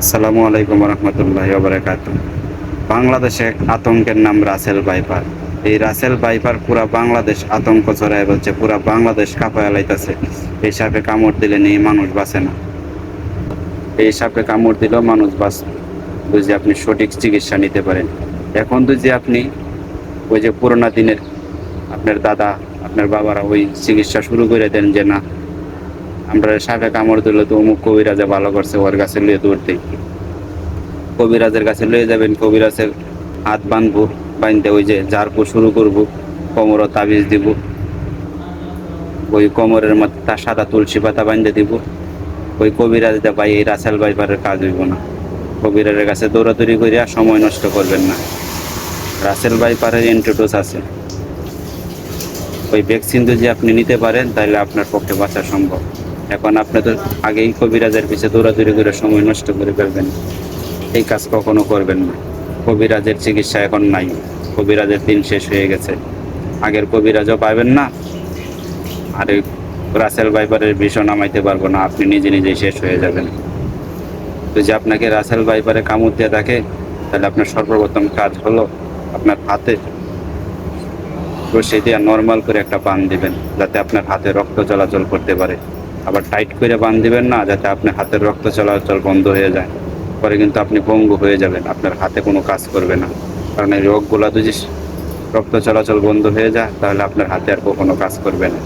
আসসালামু আলাইকুম রহমতুল্লাহি বারাকাতুহু। বাংলাদেশে এক আতঙ্কের নাম রাসেল ভাইপার। এই রাসেল ভাইপার পুরা বাংলাদেশ আতঙ্ক ছড়ায় বলছে, পুরা বাংলাদেশ কাঁপায় লাইতাছে। এই সাপে কামড় দিলে নেই মানুষ বাঁচে না। এই সাপে কামড় দিলেও মানুষ বাঁচে যদি আপনি সঠিক চিকিৎসা নিতে পারেন। এখন যদি আপনি ওই যে পুরোনো দিনের আপনার দাদা আপনার বাবারা ওই চিকিৎসা শুরু করে দেন যে না আমরা সাপে কামড় দিলে তো অমুক কবিরাজে ভালো করছে, ওর কাছে লিয়ে দৌড়তেই কবিরাজের কাছে লয়ে যাবেন। কবিরাজের হাত বাঁধবো, বাঁধতে ওই যে ঝাড়ফুঁক শুরু করবো, কোমরও তাবিজ দিব, ওই কোমরের মধ্যে তার সাদা তুলসী পাতা বাঁধতে দিব। ওই কবিরাজ দে ভাই এই রাসেল ভাইপারের কাজ হইব না। কবিরাজের কাছে দৌড়াদৌড়ি করিয়া সময় নষ্ট করবেন না। রাসেল ভাইপারের অ্যান্টিডোজ আছে, ওই ভ্যাকসিন যদি আপনি নিতে পারেন তাহলে আপনার পক্ষে বাঁচা সম্ভব। এখন আপনি তো আগেই কবিরাজের পিছে দৌড়াদৌড়ি করে সময় নষ্ট করে ফেলবেন, এই কাজ কখনো করবেন না। কবিরাজের চিকিৎসা এখন নাই, কবিরাজের দিন শেষ হয়ে গেছে। আগের কবিরাজও পাবেন না, আর এই রাসেল ভাইপারের বিষও নামাইতে পারবো না, আপনি নিজে নিজেই শেষ হয়ে যাবেন। যদি আপনাকে রাসেল ভাইপারে কামড় দিয়ে থাকে তাহলে আপনার সর্বপ্রথম কাজ হলো আপনার হাতে রশি দিয়ে নর্মাল করে একটা বান দিবেন, যাতে আপনার হাতে রক্ত চলাচল করতে পারে। আবার টাইট করে বান দিবেন না, যাতে আপনার হাতের রক্ত চলাচল বন্ধ হয়ে যায়। পরে কিন্তু আপনি পঙ্গু হয়ে যাবেন, আপনার হাতে কোনো কাজ করবে না। কারণ এই রোগগুলো যদি রক্ত চলাচল বন্ধ হয়ে যায় তাহলে আপনার হাতে আর কখনো কাজ করবে না।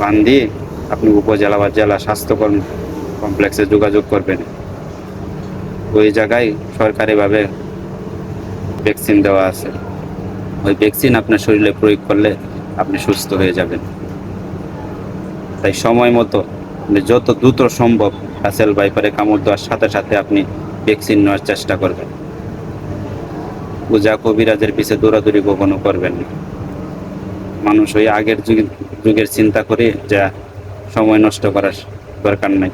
বান দিয়ে আপনি উপজেলা বা জেলা স্বাস্থ্য কমপ্লেক্সে যোগাযোগ করবেন। ওই জায়গায় সরকারিভাবে ভ্যাকসিন দেওয়া আছে, ওই ভ্যাকসিন আপনার শরীরে প্রয়োগ করলে আপনি সুস্থ হয়ে যাবেন। তাই সময় মতো যত দ্রুত সম্ভব রাসেল ভাইপারে কামড় দেওয়ার সাথে সাথে আপনি ভ্যাকসিন নেওয়ার চেষ্টা করবেন। পূজা কবিরাজের পিছে দৌড়াদৌড়ি কখনো করবেন না। মানুষ ওই আগের যুগের চিন্তা করে যা সময় নষ্ট করার দরকার নাই।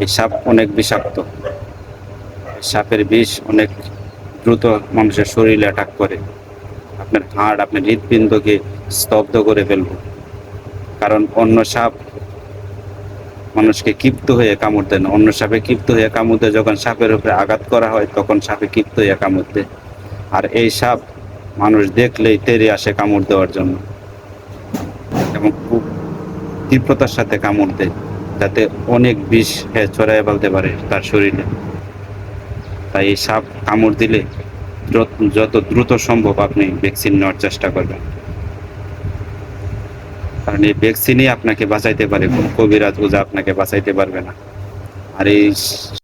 এই সাপ অনেক বিষাক্ত, সাপের বিষ অনেক দ্রুত মানুষের শরীরে অ্যাটাক করে, আপনার হাড় আপনার হৃৎপিণ্ডকে স্তব্ধ করে ফেলবে। কারণ অন্য সাপ মানুষকে ক্ষিপ্ত হয়ে কামড় দেয় না, অন্য সাপে ক্ষিপ্ত হয়ে কামড় দেয় যখন সাপের উপরে আঘাত করা হয় তখন সাপে ক্ষিপ্ত হয়ে কামড় দেয়। আর এই সাপ মানুষ দেখলেই তেড়ে আসে কামড় দেওয়ার জন্য এবং খুব তীব্রতার সাথে কামড় দেয়, যাতে অনেক বিষ ছড়াইয়ে ফেলতে পারে তার শরীরে। তাই এই সাপ কামড় দিলে যত দ্রুত সম্ভব আপনি ভ্যাকসিন নেওয়ার চেষ্টা করবেন। কারণ এই ভ্যাকসিনই আপনাকে বাঁচাইতে পারে, কোনো কবিরাজ ওঝা আপনাকে বাঁচাইতে পারবে না। আর এই